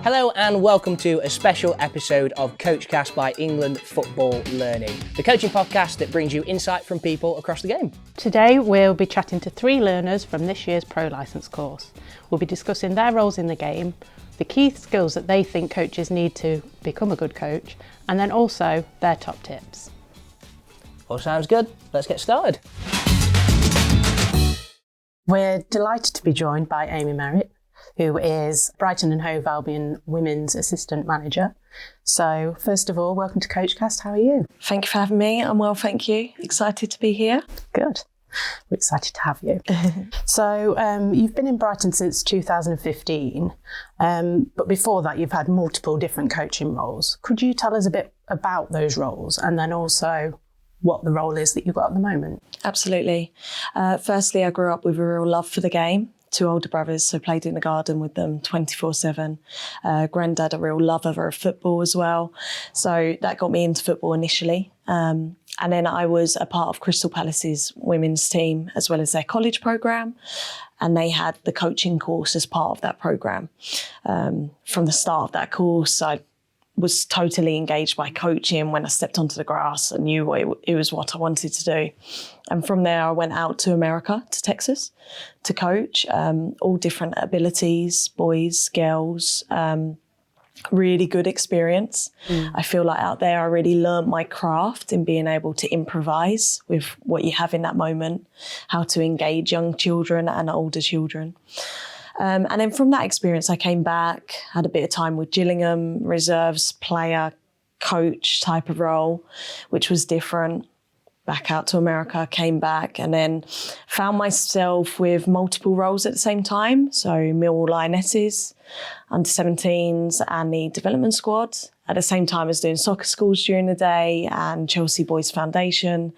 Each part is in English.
Hello and welcome to a special episode of Coachcast by England Football Learning, the coaching podcast that brings you insight from people across the game. Today we'll be chatting to 3 learners from this year's Pro Licence course. We'll be discussing their roles in the game, the key skills that they think coaches need to become a good coach, and then also their top tips. All sounds good. Let's get started. We're delighted to be joined by Amy Merricks, who is Brighton and Hove Albion Women's Assistant Manager. So first of all, welcome to Coachcast. How are you? Thank you for having me. I'm well, thank you. Excited to be here. Good. We're excited to have you. So you've been in Brighton since 2015, but before that you've had multiple different coaching roles. Could you tell us a bit about those roles and then also what the role is that you've got at the moment? Absolutely. Firstly, I grew up with a real love for the game. 2 older brothers, so played in the garden with them 24/7. Granddad, a real lover of football as well. So that got me into football initially. And then I was a part of Crystal Palace's women's team as well as their college programme. And they had the coaching course as part of that programme. From the start of that course, I was totally engaged by coaching. When I stepped onto the grass, I knew it was what I wanted to do. And from there, I went out to America, to Texas, to coach, all different abilities, boys, girls, really good experience. I feel like out there, I really learned my craft in being able to improvise with what you have in that moment, how to engage young children and older children. And then from that experience, I came back, had a bit of time with Gillingham, reserves, player, coach type of role, which was different. Back out to America, came back, and then found myself with multiple roles at the same time. So Millwall Lionesses, under-17s and the development squad. At the same time as doing soccer schools during the day and Chelsea Boys Foundation.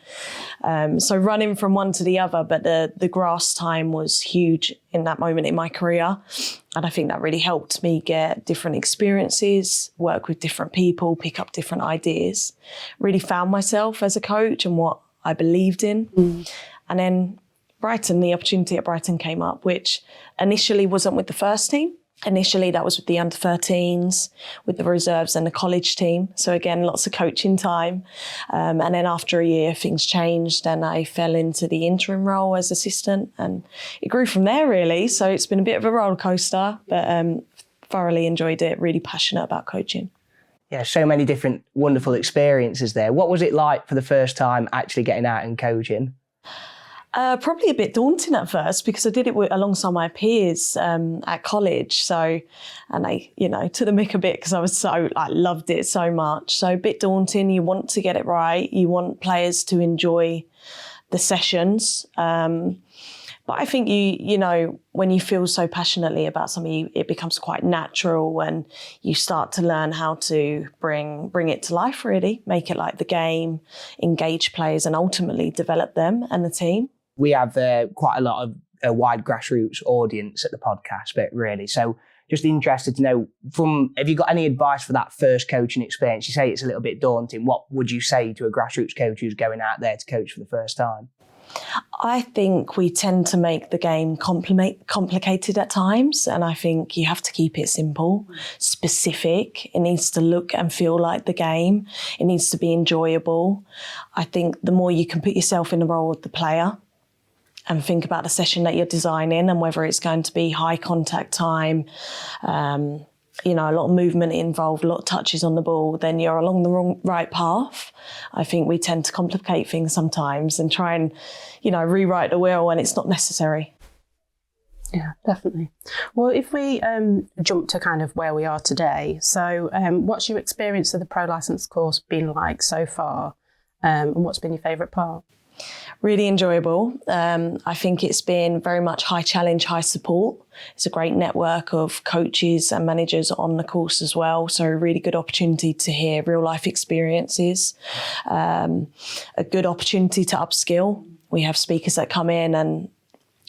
So running from one to the other, but the grass time was huge in that moment in my career. And I think that really helped me get different experiences, work with different people, pick up different ideas. Really found myself as a coach and what I believed in. And then Brighton, the opportunity at Brighton came up, which initially wasn't with the first team. Initially, that was with the under-13s, with the reserves and the college team. So again, lots of coaching time. And then after a year, things changed and I fell into the interim role as assistant and it grew from there really. So it's been a bit of a roller coaster, but thoroughly enjoyed it, really passionate about coaching. Yeah, so many different wonderful experiences there. What was it like for the first time actually getting out and coaching? Probably a bit daunting at first because I did it alongside my peers at college. So, and I, took the mick a bit because I was loved it so much. So a bit daunting. You want to get it right. You want players to enjoy the sessions. But I think when you feel so passionately about something, it becomes quite natural and you start to learn how to bring it to life really, make it like the game, engage players and ultimately develop them and the team. We have quite a lot of a wide grassroots audience at the podcast bit, really. So just interested to know, have you got any advice for that first coaching experience? You say it's a little bit daunting. What would you say to a grassroots coach who's going out there to coach for the first time? I think we tend to make the game complicated at times, and I think you have to keep it simple, specific. It needs to look and feel like the game. It needs to be enjoyable. I think the more you can put yourself in the role of the player and think about the session that you're designing and whether it's going to be high contact time, a lot of movement involved, a lot of touches on the ball, then you're along the right path. I think we tend to complicate things sometimes and try and, rewrite the wheel when it's not necessary. Yeah, definitely. Well, if we jump to kind of where we are today, so what's your experience of the Pro Licence course been like so far, and what's been your favourite part? Really enjoyable. I think it's been very much high challenge, high support. It's a great network of coaches and managers on the course as well. So a really good opportunity to hear real life experiences, a good opportunity to upskill. We have speakers that come in and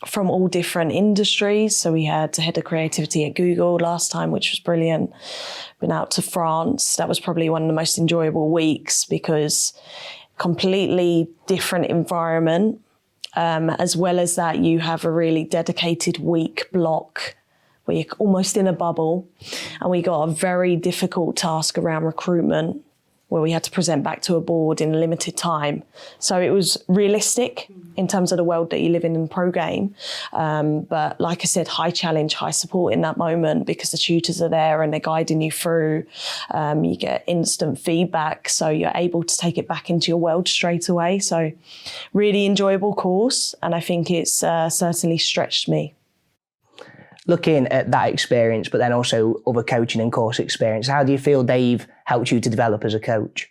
from all different industries. So we had the head of creativity at Google last time, which was brilliant. Been out to France. That was probably one of the most enjoyable weeks because completely different environment. As well as that, you have a really dedicated week block where you're almost in a bubble, and we got a very difficult task around recruitment where we had to present back to a board in a limited time. So it was realistic in terms of the world that you live in pro game. But like I said, high challenge, high support in that moment because the tutors are there and they're guiding you through. You get instant feedback, so you're able to take it back into your world straight away. So really enjoyable course, and I think it's certainly stretched me. Looking at that experience, but then also other coaching and course experience, how do you feel they've helped you to develop as a coach?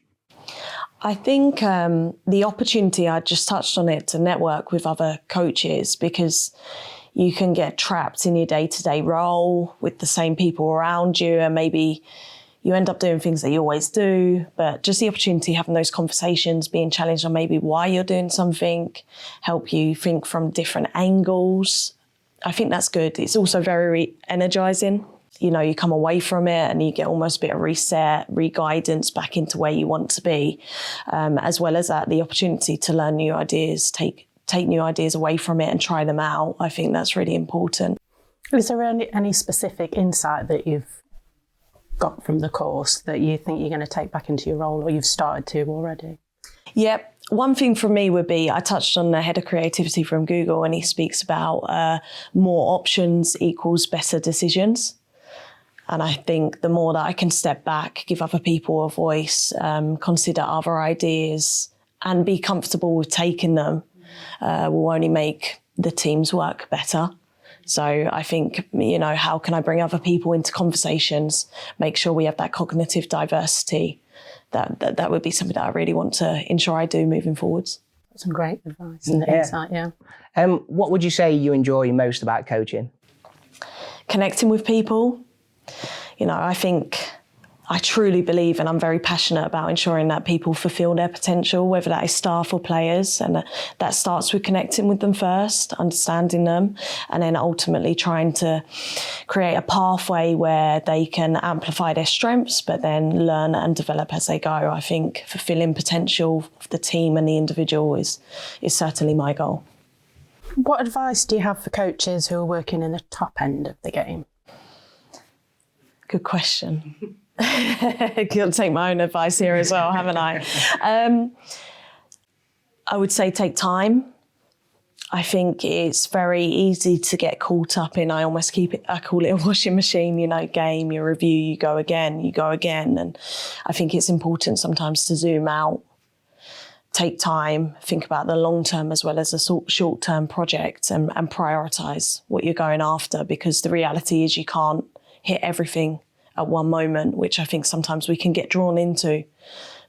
I think the opportunity, I just touched on it, to network with other coaches, because you can get trapped in your day-to-day role with the same people around you, and maybe you end up doing things that you always do, but just the opportunity, having those conversations, being challenged on maybe why you're doing something, help you think from different angles. I think that's good. It's also very energizing. You know, you come away from it and you get almost a bit of reset, re-guidance back into where you want to be, as well as that, the opportunity to learn new ideas, take new ideas away from it and try them out. I think that's really important. Is there any specific insight that you've got from the course that you think you're going to take back into your role, or you've started to already? Yep. One thing for me would be, I touched on the head of creativity from Google, and he speaks about more options equals better decisions. And I think the more that I can step back, give other people a voice, consider other ideas and be comfortable with taking them, will only make the team's work better. So I think, you know, how can I bring other people into conversations, make sure we have that cognitive diversity? That would be something that I really want to ensure I do moving forwards. That's some great advice and insight, yeah. What would you say you enjoy most about coaching? Connecting with people. You know, I truly believe, and I'm very passionate about ensuring that people fulfil their potential, whether that is staff or players. And that starts with connecting with them first, understanding them, and then ultimately trying to create a pathway where they can amplify their strengths, but then learn and develop as they go. I think fulfilling potential of the team and the individual is certainly my goal. What advice do you have for coaches who are working in the top end of the game? Good question. I'll take my own advice here as well, haven't I? I would say take time. I think it's very easy to get caught up in, I call it a washing machine, you know, game, you review, you go again. And I think it's important sometimes to zoom out, take time, think about the long term as well as the short term project, and prioritise what you're going after, because the reality is you can't hit everything at one moment, which I think sometimes we can get drawn into.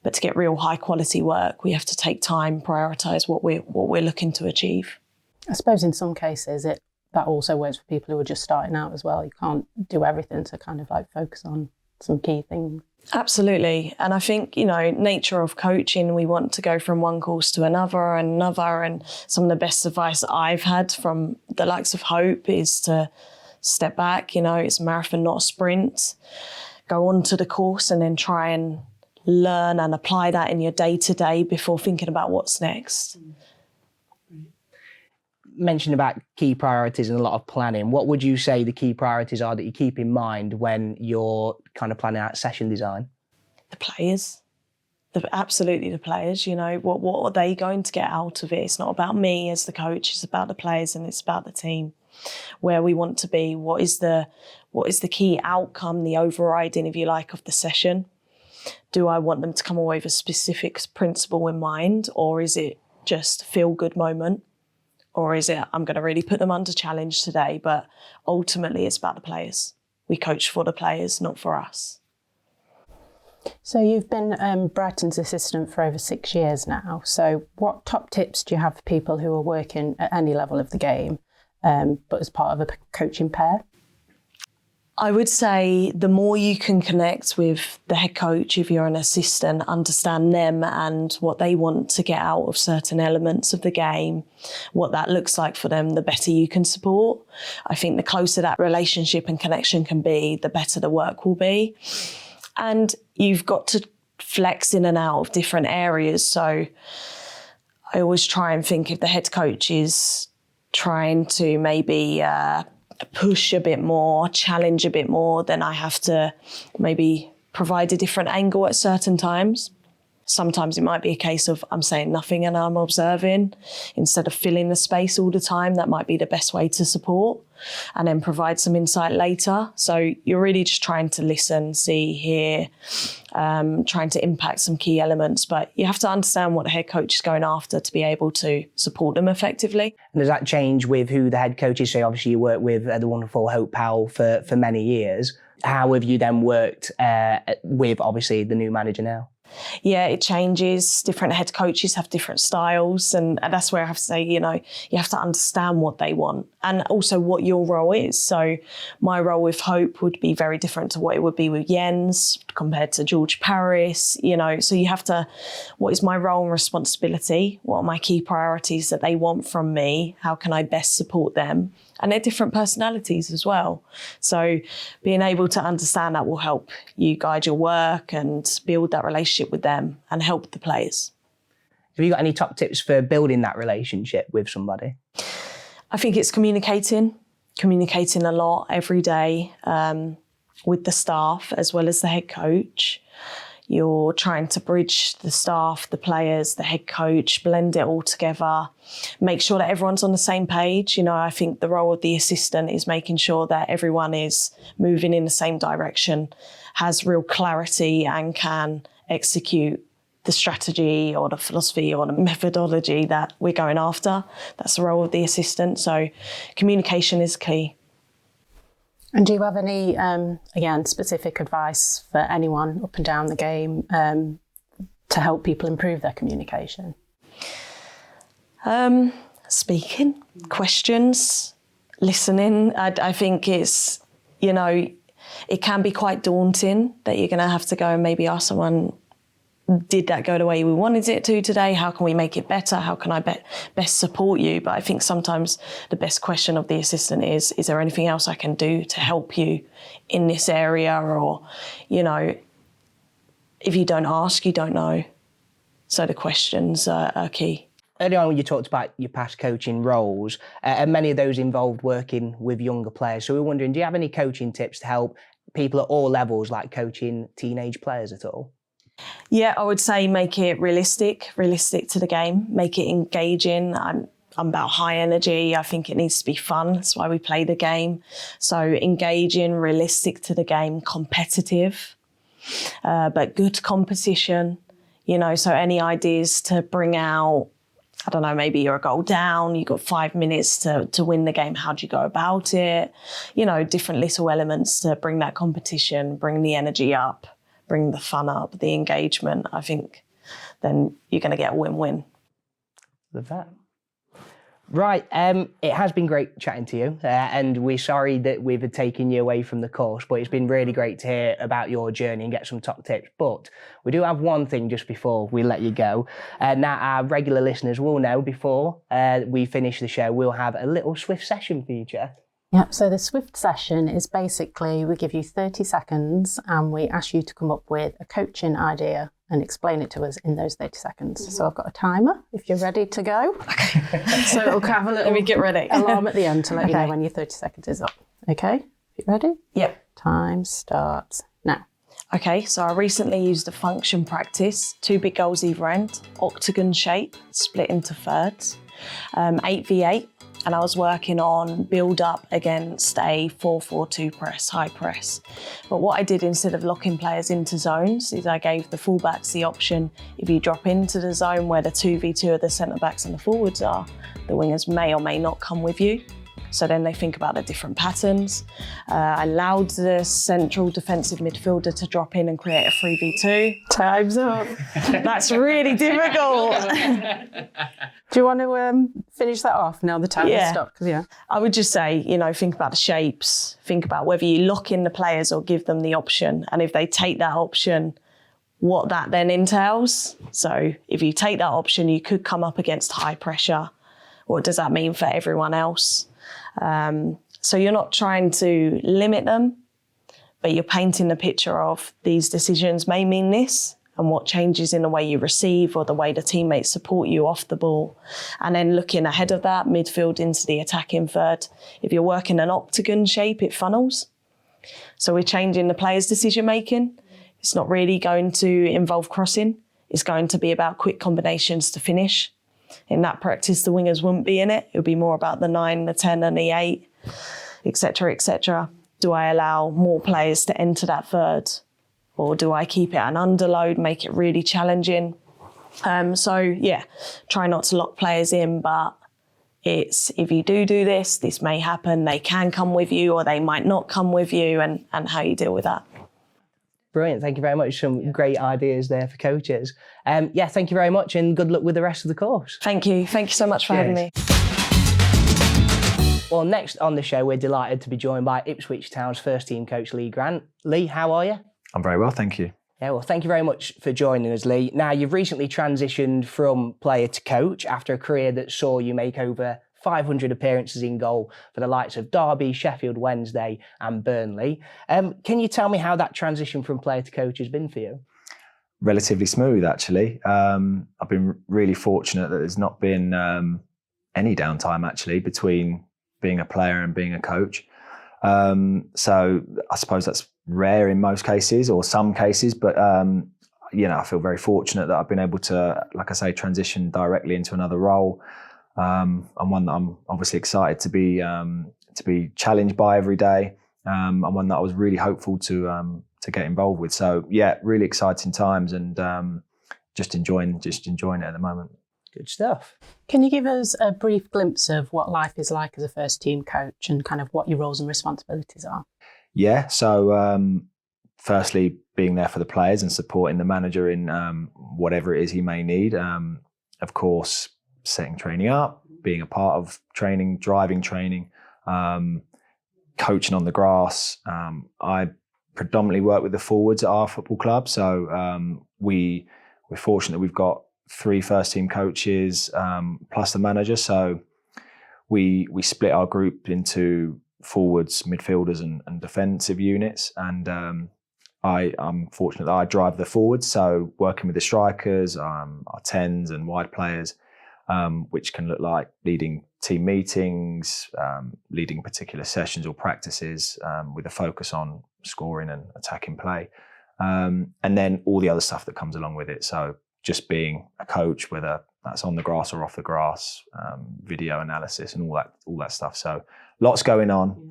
But to get real high quality work, we have to take time, prioritise what we're looking to achieve. I suppose in some cases that also works for people who are just starting out as well. You can't do everything, to kind of like focus on some key things. Absolutely. And I think, you know, nature of coaching, we want to go from one course to another and another. And some of the best advice I've had from the likes of Hope is to step back. You know, it's a marathon, not a sprint. Go on to the course and then try and learn and apply that in your day-to-day before thinking about what's next. Mentioned about key priorities and a lot of planning. What would you say the key priorities are that you keep in mind when you're kind of planning out session design? The players. Absolutely the players. You know, what are they going to get out of it? It's not about me as the coach, it's about the players and it's about the team. Where we want to be, what is the key outcome, the overriding, if you like, of the session. Do I want them to come away with a specific principle in mind, or is it just feel-good moment? Or is it, I'm going to really put them under challenge today, but ultimately it's about the players. We coach for the players, not for us. So you've been Brighton's assistant for over 6 years now. So what top tips do you have for people who are working at any level of the game, but as part of a coaching pair? I would say the more you can connect with the head coach, if you're an assistant, understand them and what they want to get out of certain elements of the game, what that looks like for them, the better you can support. I think the closer that relationship and connection can be, the better the work will be. And you've got to flex in and out of different areas. So I always try and think if the head coach is trying to maybe push a bit more, challenge a bit more, then I have to maybe provide a different angle at certain times. Sometimes it might be a case of I'm saying nothing and I'm observing instead of filling the space all the time. That might be the best way to support and then provide some insight later. So you're really just trying to listen, see, hear, trying to impact some key elements. But you have to understand what the head coach is going after to be able to support them effectively. And does that change with who the head coach is? So obviously you worked with the wonderful Hope Powell for many years. How have you then worked with obviously the new manager now? Yeah, it changes. Different head coaches have different styles. And that's where I have to say, you have to understand what they want and also what your role is. So my role with Hope would be very different to what it would be with Jens compared to George Paris, So you have to, what is my role and responsibility? What are my key priorities that they want from me? How can I best support them? And they're different personalities as well. So being able to understand that will help you guide your work and build that relationship with them and help the players. Have you got any top tips for building that relationship with somebody? I think it's communicating a lot every day with the staff as well as the head coach. You're trying to bridge the staff, the players, the head coach, blend it all together, make sure that everyone's on the same page. I think the role of the assistant is making sure that everyone is moving in the same direction, has real clarity and can execute the strategy or the philosophy or the methodology that we're going after. That's the role of the assistant. So communication is key. And do you have any, again, specific advice for anyone up and down the game to help people improve their communication? Speaking, questions, listening. I think it's, it can be quite daunting that you're going to have to go and maybe ask someone, did that go the way we wanted it to today? How can we make it better? How can I best support you? But I think sometimes the best question of the assistant is there anything else I can do to help you in this area? Or, if you don't ask, you don't know. So the questions are key. Earlier on, you talked about your past coaching roles, and many of those involved working with younger players. So we're wondering, do you have any coaching tips to help people at all levels, like coaching teenage players at all? Yeah, I would say make it realistic to the game, make it engaging. I'm about high energy. I think it needs to be fun. That's why we play the game. So engaging, realistic to the game, competitive, but good competition. So any ideas to bring out, I don't know, maybe you're a goal down, you've got 5 minutes to win the game. How do you go about it? Different little elements to bring that competition, bring the energy up, bring the fun up, the engagement. I think then you're going to get a win-win. Love that. Right, it has been great chatting to you, and we're sorry that we've taken you away from the course, but it's been really great to hear about your journey and get some top tips. But we do have one thing just before we let you go. Now, our regular listeners will know before we finish the show, we'll have a little Swift session for you, Jeff. Yep, so the Swift session is basically we give you 30 seconds and we ask you to come up with a coaching idea and explain it to us in those 30 seconds. Mm-hmm. So I've got a timer if you're ready to go. Okay. So it'll have a little Let me get ready. alarm at the end to let you know when your 30 seconds is up. Okay, you ready? Yep. Time starts now. Okay, so I recently used a function practice, 2 big goals either end, octagon shape, split into thirds, 8v8. And I was working on build up against a 4-4-2 press, high press. But what I did instead of locking players into zones is I gave the fullbacks the option, if you drop into the zone where the 2v2 of the centre backs and the forwards are, the wingers may or may not come with you. So then they think about the different patterns. I allowed the central defensive midfielder to drop in and create a 3v2. Time's up. That's really difficult. Do you want to finish that off now the time has stopped? Yeah. I would just say, think about the shapes, think about whether you lock in the players or give them the option. And if they take that option, what that then entails. So if you take that option, you could come up against high pressure. What does that mean for everyone else? So you're not trying to limit them, but you're painting the picture of these decisions may mean this, and what changes in the way you receive or the way the teammates support you off the ball. And then looking ahead of that, midfield into the attacking third. If you're working an octagon shape, it funnels. So we're changing the players' decision making. It's not really going to involve crossing. It's going to be about quick combinations to finish. In that practice, the wingers wouldn't be in it. It would be more about the 9, the 10 and the 8, etc., etc. Do I allow more players to enter that third? Or do I keep it an underload, make it really challenging? Try not to lock players in, but it's if you do this may happen. They can come with you or they might not come with you, and how you deal with that. Brilliant. Thank you very much. Some great ideas there for coaches. Thank you very much and good luck with the rest of the course. Thank you. Thank you so much for having me. Well, next on the show, we're delighted to be joined by Ipswich Town's first team coach, Lee Grant. Lee, how are you? I'm very well, thank you. Yeah, well, thank you very much for joining us, Lee. Now, you've recently transitioned from player to coach after a career that saw you make over 500 appearances in goal for the likes of Derby, Sheffield Wednesday and Burnley. Can you tell me how that transition from player to coach has been for you? Relatively smooth, actually. I've been really fortunate that there's not been any downtime, actually, between being a player and being a coach. So I suppose that's rare in most cases or some cases, but I feel very fortunate that I've been able to, like I say, transition directly into another role. And one that I'm obviously excited to be challenged by every day, and one that I was really hopeful to get involved with. So yeah, really exciting times, and just enjoying it at the moment. Good stuff. Can you give us a brief glimpse of what life is like as a first team coach and kind of what your roles and responsibilities are? Yeah, so firstly, being there for the players and supporting the manager in whatever it is he may need. Of course, setting training up, being a part of training, driving training, coaching on the grass. I predominantly work with the forwards at our football club. So we're fortunate that we've got 3 first team coaches plus the manager. So we split our group into forwards, midfielders and defensive units. And I'm fortunate that I drive the forwards. So working with the strikers, our 10s and wide players, which can look like leading team meetings, leading particular sessions or practices with a focus on scoring and attacking play. And then all the other stuff that comes along with it. So just being a coach, whether that's on the grass or off the grass, video analysis and all that stuff. So lots going on,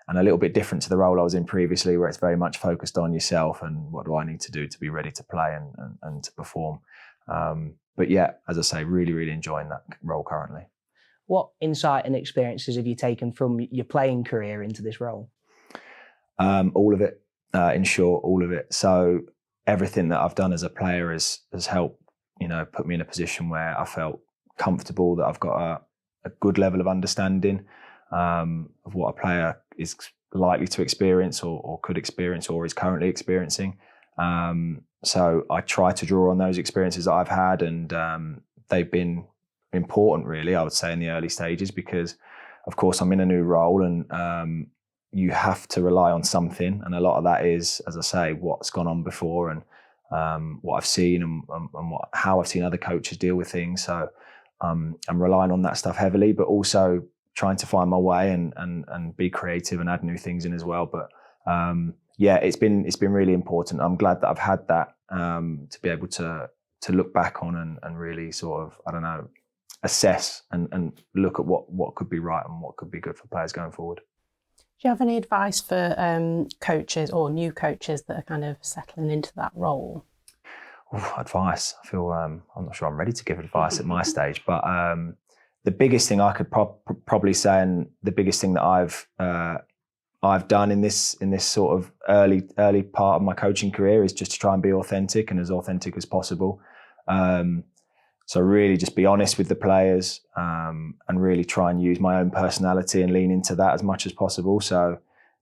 and a little bit different to the role I was in previously, where it's very much focused on yourself and what do I need to do to be ready to play and to perform. But yeah, as I say, really, really enjoying that role currently. What insight and experiences have you taken from your playing career into this role? All of it, in short, all of it. So everything that I've done as a player has helped, put me in a position where I felt comfortable, that I've got a good level of understanding of what a player is likely to experience or could experience or is currently experiencing. So I try to draw on those experiences that I've had, and they've been important, really, I would say, in the early stages, because, of course, I'm in a new role and you have to rely on something. And a lot of that is, as I say, what's gone on before and what I've seen and how I've seen other coaches deal with things. So I'm relying on that stuff heavily, but also trying to find my way and be creative and add new things in as well. But it's been really important. I'm glad that I've had that to be able to look back on and really sort of, assess and look at what could be right and what could be good for players going forward. Do you have any advice for coaches or new coaches that are kind of settling into that role? Advice. I feel I'm not sure I'm ready to give advice at my stage, but the biggest thing I could probably say, and the biggest thing that I've done in this sort of early part of my coaching career is just to try and be authentic and as authentic as possible. So really just be honest with the players and really try and use my own personality and lean into that as much as possible. So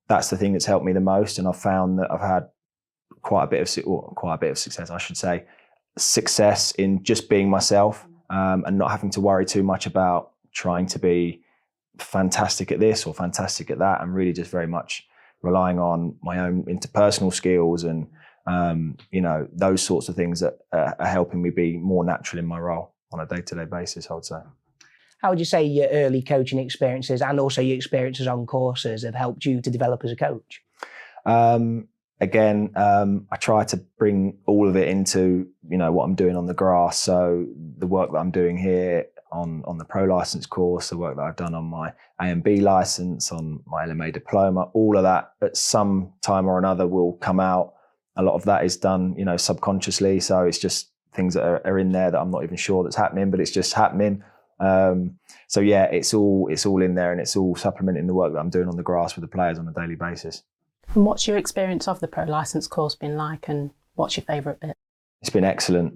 that's the thing that's helped me the most. And I've found that I've had quite a bit of success, I should say, success in just being myself and not having to worry too much about trying to be fantastic at this or fantastic at that, and really just very much relying on my own interpersonal skills and Those sorts of things that are helping me be more natural in my role on a day-to-day basis, I would say. How would you say your early coaching experiences and also your experiences on courses have helped you to develop as a coach? I try to bring all of it into, what I'm doing on the grass. So the work that I'm doing here on the pro license course, the work that I've done on my A&B license, on my LMA diploma, all of that at some time or another will come out. A lot of that is done, subconsciously. So it's just things that are in there that I'm not even sure that's happening, but it's just happening. It's all in there, and it's all supplementing the work that I'm doing on the grass with the players on a daily basis. And what's your experience of the pro licence course been like, and what's your favourite bit? It's been excellent.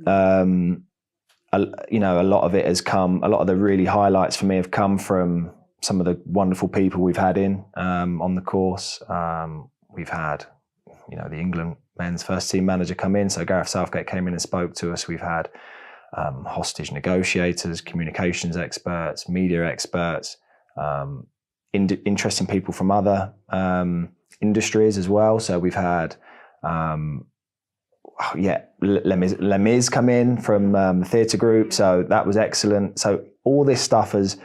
A lot of it has come, a lot of the really highlights for me have come from some of the wonderful people we've had in on the course. We've had, the England men's first team manager come in. So Gareth Southgate came in and spoke to us. We've had hostage negotiators, communications experts, media experts, interesting people from other industries as well. So we've had Lemiz come in from the theatre group, so that was excellent. So all this stuff has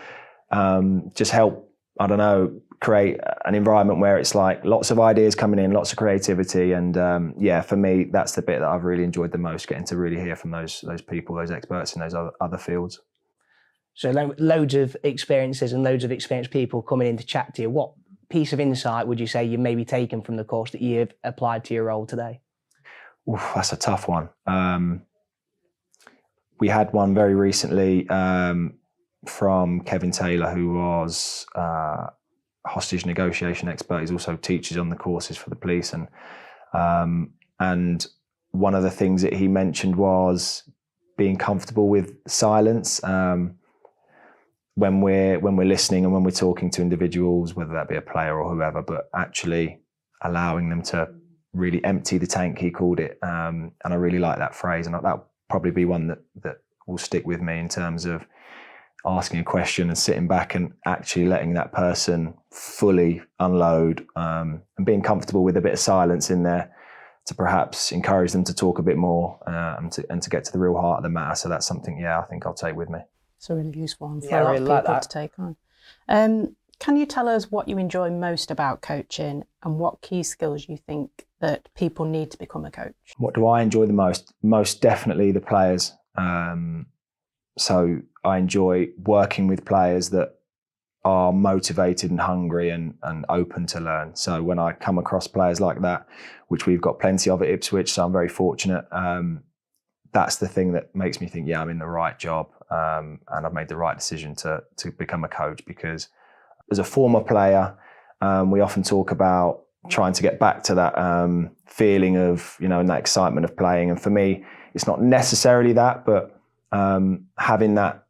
just helped, create an environment where it's like lots of ideas coming in, lots of creativity, and for me, that's the bit that I've really enjoyed the most, getting to really hear from those people, those experts in those other fields. So loads of experiences and loads of experienced people coming in to chat to you. What piece of insight would you say you've maybe taken from the course that you've applied to your role today? Oof, that's a tough one. We had one very recently from Kevin Taylor, who was hostage negotiation expert. He's also teaches on the courses for the police, and one of the things that he mentioned was being comfortable with silence when we're listening and when we're talking to individuals, whether that be a player or whoever, but actually allowing them to really empty the tank, he called it. And I really like that phrase, and that'll probably be one that will stick with me in terms of asking a question and sitting back and actually letting that person fully unload, and being comfortable with a bit of silence in there to perhaps encourage them to talk a bit more, and to get to the real heart of the matter. So that's something, I think I'll take with me. It's a really useful one for a lot of people to take on. Can you tell us what you enjoy most about coaching, and what key skills you think that people need to become a coach? What do I enjoy the most? Most definitely the players. So I enjoy working with players that are motivated and hungry and open to learn. So when I come across players like that, which we've got plenty of at Ipswich, so I'm very fortunate, that's the thing that makes me think, I'm in the right job, and I've made the right decision to become a coach. Because as a former player, we often talk about trying to get back to that feeling of, and that excitement of playing. And for me, it's not necessarily that, but having that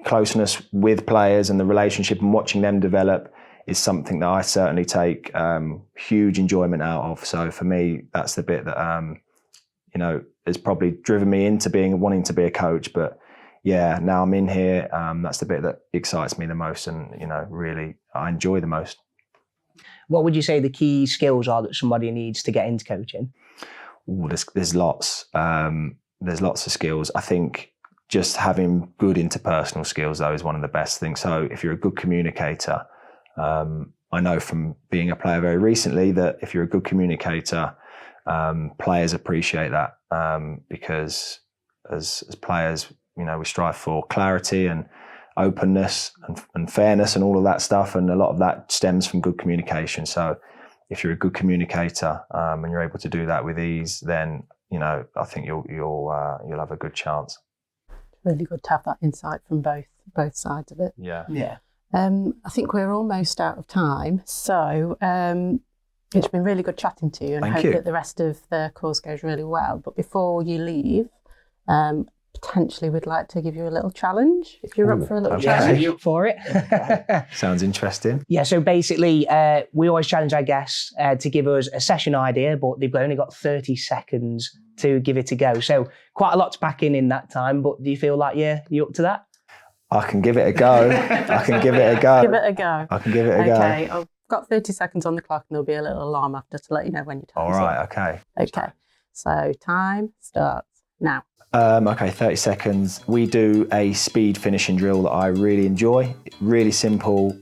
closeness with players and the relationship and watching them develop is something that I certainly take huge enjoyment out of. So for me, that's the bit that has probably driven me into wanting to be a coach. But now I'm in here, that's the bit that excites me the most, and really I enjoy the most. What would you say the key skills are that somebody needs to get into coaching? Ooh, there's lots. There's lots of skills. I think just having good interpersonal skills, though, is one of the best things. So if you're a good communicator, I know from being a player very recently that if you're a good communicator, players appreciate that, because as players, we strive for clarity and openness and fairness and all of that stuff, and a lot of that stems from good communication. So if you're a good communicator and you're able to do that with ease, then I think you'll have a good chance. Really good to have that insight from both sides of it. Yeah. I think we're almost out of time, so it's been really good chatting to you, and I hope that the rest of the course goes really well. But before you leave, potentially we'd like to give you a little challenge, if you're up for a little challenge. Are you up for it? Sounds interesting. Yeah, so basically we always challenge our guests to give us a session idea, but they've only got 30 seconds to give it a go. So quite a lot to pack in that time, but do you feel like you're up to that? I can give it a go. Give it a go. I can give it a go. Okay, I've got 30 seconds on the clock, and there'll be a little alarm after to let you know when your time's up. All right, okay. Okay. So time starts now. Okay, 30 seconds. We do a speed finishing drill that I really enjoy. Really simple.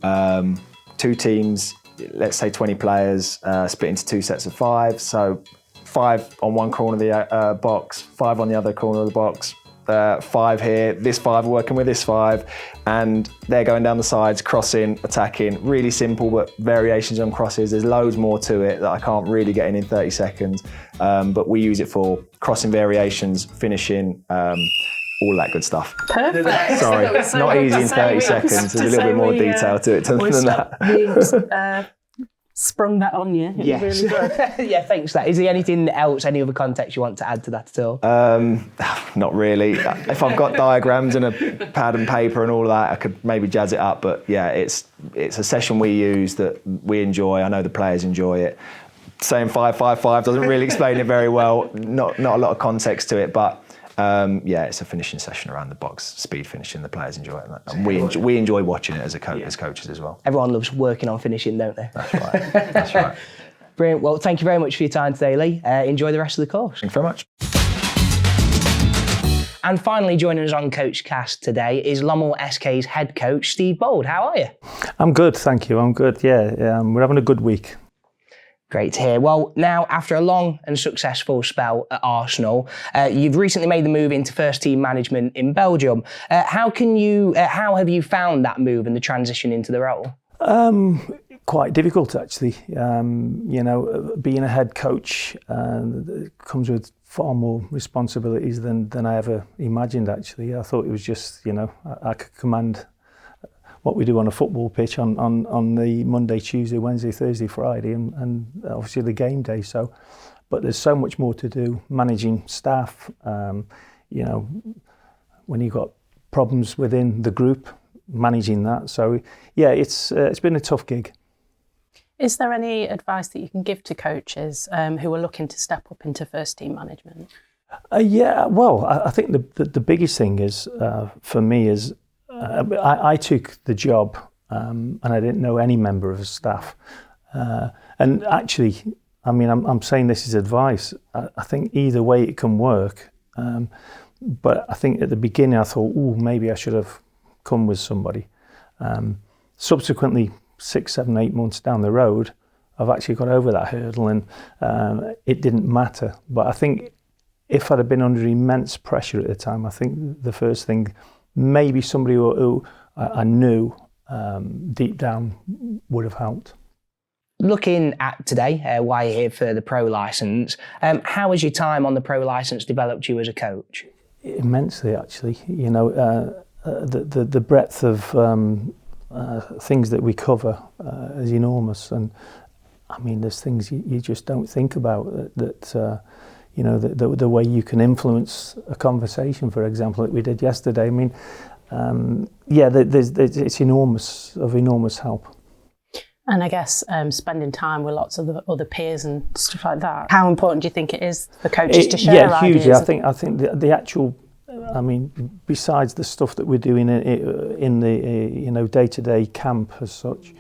2 teams, let's say 20 players, split into 2 sets of 5. So 5 on one corner of the box, 5 on the other corner of the box. 5 here, this 5 are working with this 5, and they're going down the sides, crossing, attacking. Really simple, but variations on crosses. There's loads more to it that I can't really get in 30 seconds, but we use it for crossing variations, finishing, all that good stuff. Perfect. Sorry, it's not easy in 30 seconds. There's a little bit more detail to it than that. Sprung that on you. Yes. Really good. Yeah, thanks for that. Is there anything else, any other context you want to add to that at all? Not really. If I've got diagrams and a pad and paper and all of that, I could maybe jazz it up. But yeah, it's a session we use that we enjoy. I know the players enjoy it. Saying 5-5-5 doesn't really explain it very well. Not a lot of context to it, but yeah, it's a finishing session around the box, speed finishing. The players enjoy it, and we enjoy watching it as coaches as well. Everyone loves working on finishing, don't they? That's right. That's right. Brilliant. Well, thank you very much for your time today, Lee. Enjoy the rest of the course. Thank you very much. And finally, joining us on Coachcast today is Lommel SK's head coach, Steve Bould. How are you? I'm good, thank you. I'm good. Yeah, we're having a good week. Great to hear. Well, now, after a long and successful spell at Arsenal, you've recently made the move into first team management in Belgium. How have you found that move and the transition into the role? Quite difficult, actually. Being a head coach comes with far more responsibilities than I ever imagined, actually. I thought it was just, I could command what we do on a football pitch on the Monday, Tuesday, Wednesday, Thursday, Friday, and obviously the game day. So, but there's so much more to do. Managing staff, when you've got problems within the group, managing that. So, yeah, it's been a tough gig. Is there any advice that you can give to coaches who are looking to step up into first team management? I think the biggest thing is for me is. I took the job and I didn't know any member of the staff. And actually, I'm saying this as advice. I think either way it can work. But I think at the beginning I thought, maybe I should have come with somebody. Subsequently, 6, 7, 8 months down the road, I've actually got over that hurdle and it didn't matter. But I think if I'd have been under immense pressure at the time, I think the first thing, maybe somebody who I knew deep down would have helped. Looking at today, why you're here for the pro licence, how has your time on the pro licence developed you as a coach? Immensely, actually. The breadth of things that we cover is enormous, and there's things you just don't think about that. The way you can influence a conversation, for example, that we did yesterday. It's enormous help. And I guess spending time with lots of the other peers and stuff like that. How important do you think it is for coaches to share ideas? Yeah, hugely. I think the actual. Besides the stuff that we're doing in the day-to-day camp as such,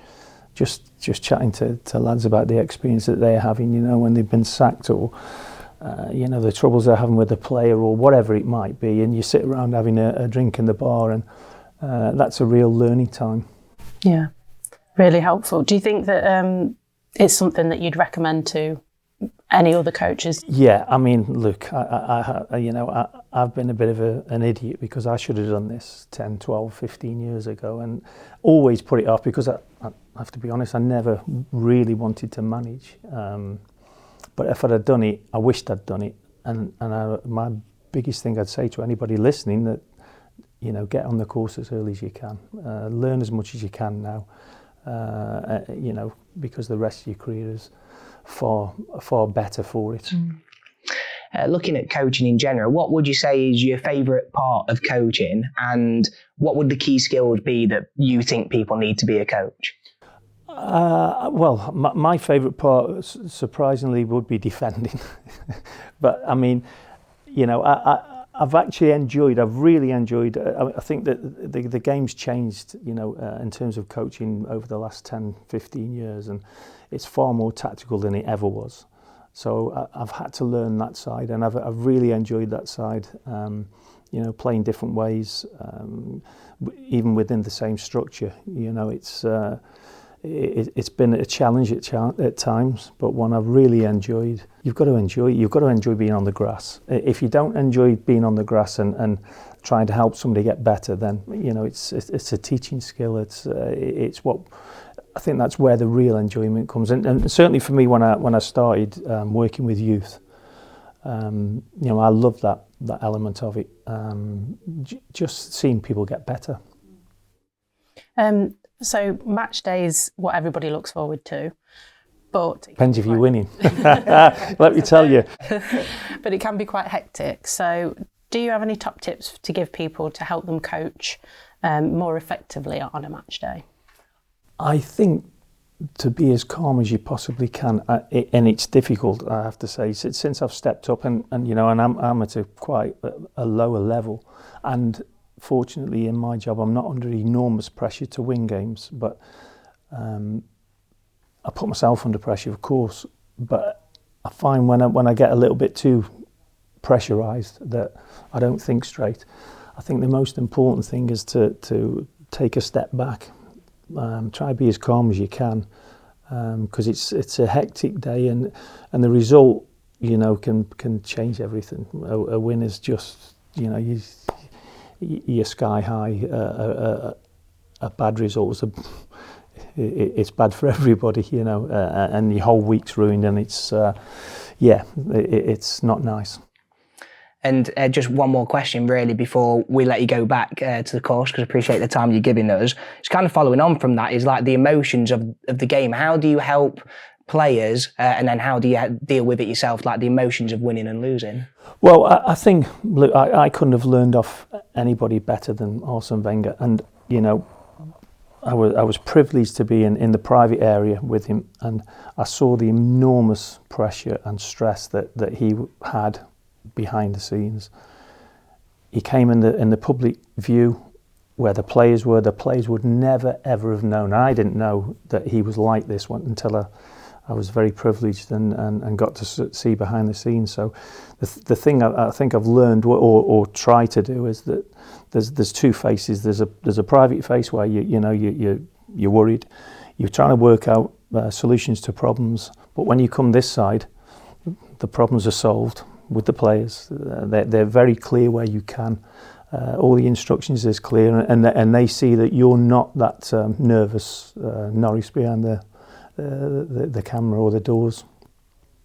just chatting to lads about the experience that they're having, when they've been sacked or. The troubles they're having with the player or whatever it might be, and you sit around having a drink in the bar, and that's a real learning time. Yeah, really helpful. Do you think that it's something that you'd recommend to any other coaches? Yeah, look, I've been a bit of an idiot because I should have done this 10, 12, 15 years ago and always put it off because I have to be honest, I never really wanted to manage. But if I'd have done it, I wished I'd done it. And my biggest thing I'd say to anybody listening that, get on the course as early as you can. Learn as much as you can now, because the rest of your career is far better for it. Looking at coaching in general, what would you say is your favourite part of coaching, and what would the key skills be that you think people need to be a coach? My favourite part, surprisingly, would be defending. But I've really enjoyed. I think that the game's changed, in terms of coaching over the last 10, 15 years, and it's far more tactical than it ever was. So I've had to learn that side, and I've really enjoyed that side. Playing different ways, even within the same structure. It's been a challenge at times, but one I've really enjoyed. You've got to enjoy being on the grass. If you don't enjoy being on the grass and trying to help somebody get better, then it's a teaching skill. It's what I think that's where the real enjoyment comes. And certainly for me, when I started working with youth, I love that element of it. Just seeing people get better. So match day is what everybody looks forward to, but depends if you're winning. Let me tell you. But it can be quite hectic. So do you have any top tips to give people to help them coach more effectively on a match day? I think to be as calm as you possibly can, and it's difficult, I have to say, since I've stepped up and I'm at quite a lower level, and fortunately in my job I'm not under enormous pressure to win games, but I put myself under pressure, of course, but I find when I get a little bit too pressurised that I don't think straight. I think the most important thing is to take a step back. Try to be as calm as you can, because it's a hectic day, and the result can change everything. A win is just you're sky high. A bad result it's bad for everybody, and your whole week's ruined, and it's not nice. And just one more question, really, before we let you go back to the course, because I appreciate the time you're giving us. It's kind of following on from that, is like the emotions of the game. How do you help players, and then how do you deal with it yourself, like the emotions of winning and losing? Well, I think, look, I couldn't have learned off anybody better than Arsene Wenger. And, I was privileged to be in the private area with him, and I saw the enormous pressure and stress that he had behind the scenes. He came in the public view where the players were. The players would never ever have known. I didn't know that he was like this one until I was very privileged and got to see behind the scenes. So the thing I think I've learned or try to do is that there's two faces. There's a private face where you're worried, you're trying to work out solutions to problems, but when you come this side, the problems are solved with the players. They're very clear where you can. All the instructions is clear, and they see that you're not that nervous Norris behind the camera or the doors.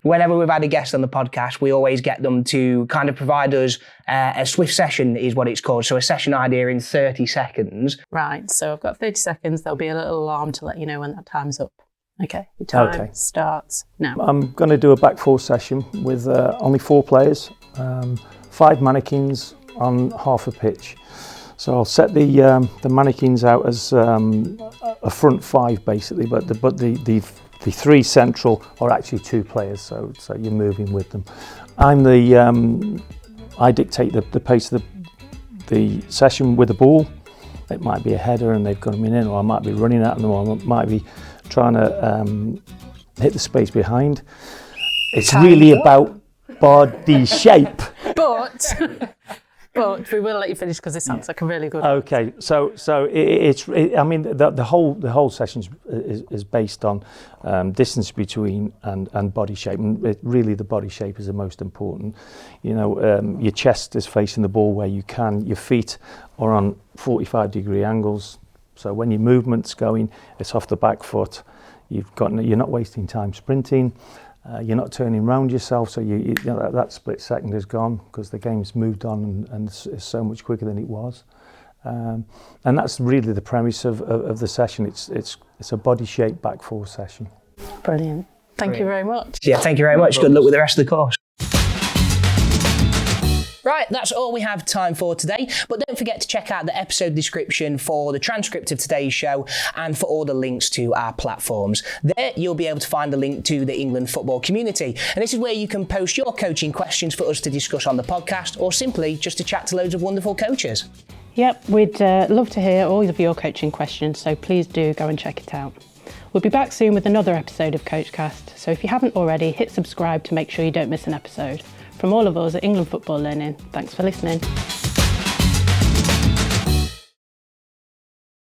Whenever we've had a guest on the podcast, we always get them to kind of provide us a swift session, is what it's called. So a session idea in 30 seconds. Right, so I've got 30 seconds. There'll be a little alarm to let you know when that time's up. Okay, your time starts now. I'm going to do a back four session with only 4 players, 5 mannequins on half a pitch. So I'll set the mannequins out as a front 5 basically, but the 3 central are actually 2 players, so you're moving with them. I dictate the pace of the session with the ball. It might be a header and they've got them in, or I might be running at them, or I might be trying to hit the space behind. It's really about body shape. But we will let you finish because it sounds like a really good. Okay, so the whole session is based on distance between and body shape, and really the body shape is the most important. Your chest is facing the ball where you can. Your feet are on 45-degree angles, so when your movement's going, it's off the back foot. You're not wasting time sprinting. You're not turning around yourself, so that split second is gone because the game's moved on and it's so much quicker than it was. And that's really the premise of the session. It's a body shape back four session. Brilliant. Thank you very much. Yeah, thank you very much. Good luck with the rest of the course. Right, that's all we have time for today, but don't forget to check out the episode description for the transcript of today's show and for all the links to our platforms. There you'll be able to find the link to the England football community, and this is where you can post your coaching questions for us to discuss on the podcast, or simply just to chat to loads of wonderful coaches. Yep, we'd love to hear all of your coaching questions, so please do go and check it out. We'll be back soon with another episode of Coachcast, so if you haven't already, hit subscribe to make sure you don't miss an episode. From all of us at England Football Learning, thanks for listening.